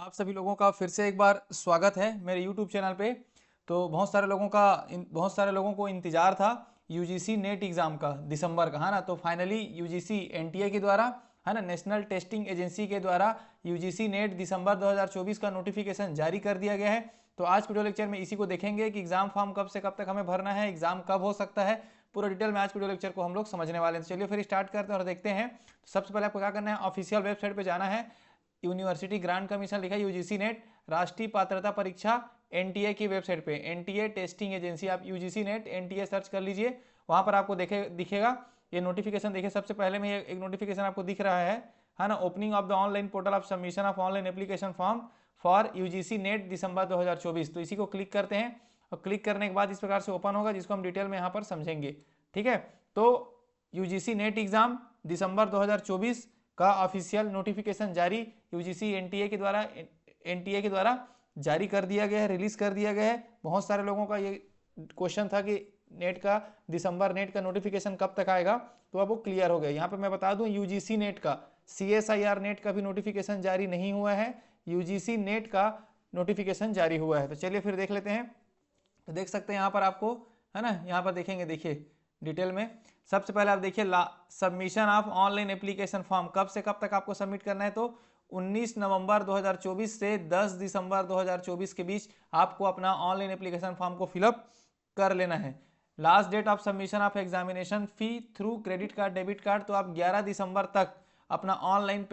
आप सभी लोगों का फिर से एक बार स्वागत है मेरे YouTube चैनल पे। तो बहुत सारे लोगों को इंतज़ार था यूजीसी नेट एग्ज़ाम का दिसंबर का, है ना। तो फाइनली यूजीसी एनटीए के द्वारा, है ना, नेशनल टेस्टिंग एजेंसी के द्वारा यूजीसी नेट दिसंबर 2024 का नोटिफिकेशन जारी कर दिया गया है। तो आज वीडियो लेक्चर में इसी को देखेंगे कि एग्ज़ाम फॉर्म कब से कब तक हमें भरना है, एग्ज़ाम कब हो सकता है, पूरा डिटेल में आज वीडियो लेक्चर को हम लोग समझने वाले हैं। तो चलिए फिर स्टार्ट करते हैं और देखते हैं। सबसे पहले आपको क्या करना है, ऑफिशियल वेबसाइट पर जाना है। यूनिवर्सिटी ग्रांट कमीशन लिखा है यूजीसी नेट, राष्ट्रीय पात्रता परीक्षा एनटीए की वेबसाइट पे, एनटीए टेस्टिंग एजेंसी, आप यूजीसी नेट एनटीए सर्च कर लीजिए, वहां पर आपको दिखेगा ये नोटिफिकेशन। देखिए सबसे पहले में एक नोटिफिकेशन आपको दिख रहा है ना, opening of the online portal of submission of online application form for UGC NET December 2024। तो इसी को क्लिक करते हैं और क्लिक करने के बाद इस प्रकार से ओपन होगा, जिसको हम डिटेल में यहाँ पर समझेंगे। ठीक है, तो यूजीसी नेट एग्जाम दिसंबर 2024 का ऑफिशियल नोटिफिकेशन जारी यूजीसी एनटीए के द्वारा जारी कर दिया गया है, रिलीज कर दिया गया है। बहुत सारे लोगों का ये क्वेश्चन था कि नेट का दिसंबर नेट का नोटिफिकेशन कब तक आएगा, तो अब वो क्लियर हो गया। यहाँ पे मैं बता दूं यूजीसी नेट का सीएसआईआर नेट का भी नोटिफिकेशन जारी नहीं हुआ है, यूजीसी नेट का नोटिफिकेशन जारी हुआ है। तो चलिए फिर देख लेते हैं। तो देख सकते हैं यहाँ पर आपको, है ना, यहाँ पर देखेंगे, देखिए डिटेल में। सबसे पहले आप देखिए submission of online application form कब से कब तक आपको सबमिट करना है। तो 19 नवंबर 2024 से 10 दिसंबर 2024 के बीच आपको अपना ऑनलाइन एप्लीकेशन फॉर्म को फिलअप कर लेना है। Last date of submission of examination fee through credit card debit card, तो आप 11 दिसंबर तक अपना ऑनलाइन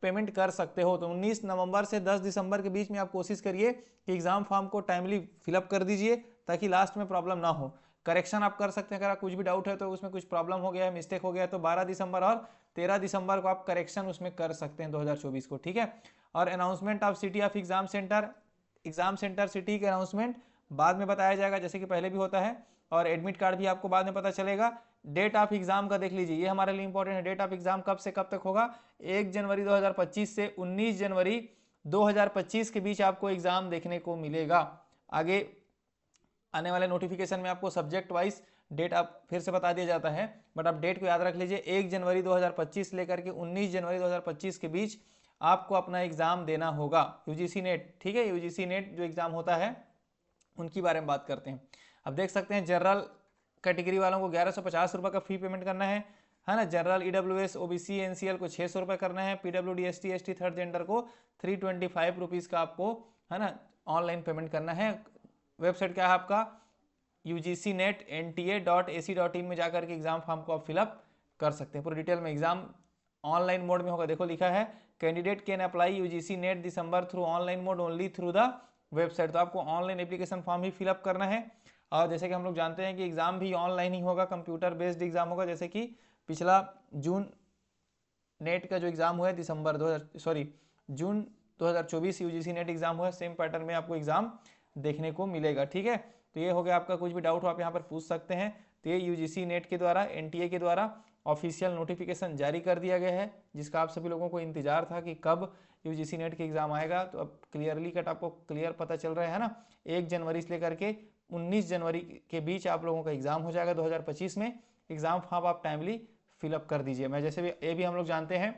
पेमेंट कर सकते हो। तो 19 नवंबर से 10 दिसंबर के बीच में आप कोशिश करिए कि एग्जाम फॉर्म को टाइमली फिलअप कर दीजिए, ताकि लास्ट में प्रॉब्लम ना हो। करेक्शन आप कर सकते हैं, अगर कुछ भी डाउट है तो उसमें कुछ प्रॉब्लम हो गया है, मिस्टेक हो गया है, तो 12 दिसंबर और 13 दिसंबर को आप करेक्शन उसमें कर सकते हैं 2024 को। ठीक है, और announcement of city of exam centre city के अनाउंसमेंट बाद में बताया जाएगा, जैसे कि पहले भी होता है। और एडमिट कार्ड भी आपको बाद में पता चलेगा। डेट ऑफ एग्जाम का देख लीजिए, ये हमारे लिए इंपॉर्टेंट है। डेट ऑफ एग्जाम कब से कब तक होगा, 1 जनवरी 2025 से 19 जनवरी 2025 के बीच आपको एग्जाम देखने को मिलेगा। आगे आने वाले नोटिफिकेशन में आपको सब्जेक्ट वाइज डेट आप फिर से बता दिया जाता है, बट आप डेट को याद रख लीजिए। 1 जनवरी 2025 लेकर के 19 जनवरी 2025 के बीच आपको अपना एग्जाम देना होगा, यूजीसी नेट। ठीक है, यूजीसी नेट जो एग्जाम होता है उनकी बारे में बात करते हैं। अब देख सकते हैं जनरल कैटेगरी वालों को 1150 रुपये का फी पेमेंट करना है ना। जनरल ईडब्ल्यूएस ओबीसी एनसीएल को 600 रुपये करना है। PWD ST ST third gender को 325 रुपीज़ का आपको, है ना, ऑनलाइन पेमेंट करना है। वेबसाइट क्या है आपका, ugcnet.nta.ac.in में जाकर के एग्जाम फॉर्म को आप फिलअप कर सकते हैं। पूरी डिटेल में एग्जाम ऑनलाइन मोड में होगा। देखो लिखा है candidate can apply UGC NET December through online mode only through the website. तो आपको ऑनलाइन एप्लीकेशन फॉर्म ही फिलअप करना है। और जैसे कि हम लोग जानते हैं कि एग्जाम भी ऑनलाइन ही होगा, कंप्यूटर बेस्ड एग्जाम होगा। जैसे कि पिछला जून नेट का जो एग्जाम हुआ है जून 2024 यूजीसी नेट एग्जाम हुआ है, सेम पैटर्न में आपको एग्जाम देखने को मिलेगा। ठीक है, तो ये हो गया आपका। कुछ भी डाउट हो आप यहाँ पर पूछ सकते हैं। तो ये यूजीसी नेट के द्वारा, एनटीए के द्वारा ऑफिशियल नोटिफिकेशन जारी कर दिया गया है, जिसका आप सभी लोगों को इंतजार था कि कब यूजीसी नेट के एग्जाम आएगा। तो अब क्लियरली कट आपको क्लियर पता चल रहा है ना। 1 जनवरी से लेकर के 19 जनवरी के बीच आप लोगों का एग्जाम हो जाएगा 2025 में। एग्जाम फॉर्म आप टाइमली फिलअप कर दीजिए। मैं जैसे भी ये भी हम लोग जानते हैं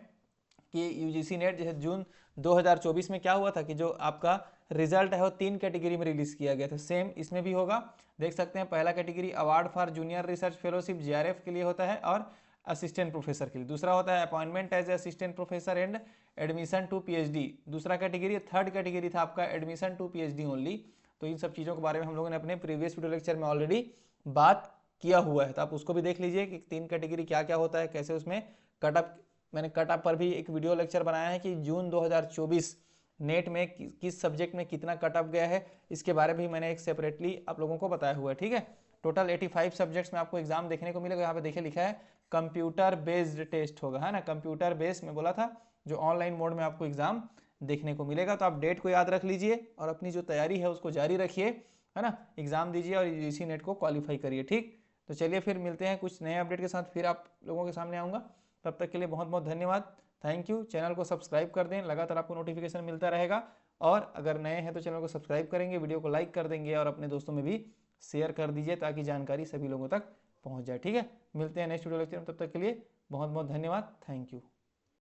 कि यूजीसी नेट जैसे जून 2024 में क्या हुआ था कि जो आपका रिजल्ट है वो 3 कैटेगरी में रिलीज किया गया था, सेम इसमें भी होगा। देख सकते हैं पहला category award for junior research fellowship JRF के लिए होता है और असिस्टेंट प्रोफेसर के लिए। दूसरा होता है appointment as assistant professor and admission to PhD. दूसरा कैटेगरी, थर्ड कैटेगरी था आपका एडमिशन टू पीएचडी ओनली। तो इन सब चीज़ों के बारे में हम लोगों ने अपने प्रीवियस वीडियो लेक्चर में ऑलरेडी बात किया हुआ है, तो आप उसको भी देख लीजिए कि 3 कैटेगरी क्या क्या होता है, कैसे उसमें कटअप, मैंने कटअप पर भी एक वीडियो लेक्चर बनाया है कि जून 2024 नेट में किस सब्जेक्ट में कितना कटअप गया है, इसके बारे में भी मैंने एक सेपरेटली आप लोगों को बताया हुआ है। ठीक है, टोटल 85 सब्जेक्ट्स में आपको एग्जाम देखने को मिलेगा। यहाँ पे देखिए लिखा है कंप्यूटर बेस्ड टेस्ट होगा, है ना, कंप्यूटर बेस्ड में बोला था, जो ऑनलाइन मोड में आपको एग्जाम देखने को मिलेगा। तो आप डेट को याद रख लीजिए और अपनी जो तैयारी है उसको जारी रखिए, है ना, एग्जाम दीजिए और यूजीसी नेट को क्वालिफाई करिए। ठीक, तो चलिए फिर मिलते हैं कुछ नए अपडेट के साथ, फिर आप लोगों के सामने आऊँगा। तब तक के लिए बहुत बहुत धन्यवाद, थैंक यू। चैनल को सब्सक्राइब कर दें, लगातार आपको नोटिफिकेशन मिलता रहेगा। और अगर नए हैं तो चैनल को सब्सक्राइब करेंगे, वीडियो को लाइक कर देंगे और अपने दोस्तों में भी शेयर कर दीजिए, ताकि जानकारी सभी लोगों तक पहुंच जाए। ठीक है, मिलते हैं नेक्स्ट वीडियो लेक्चर में, तब तक के लिए बहुत बहुत धन्यवाद, थैंक यू।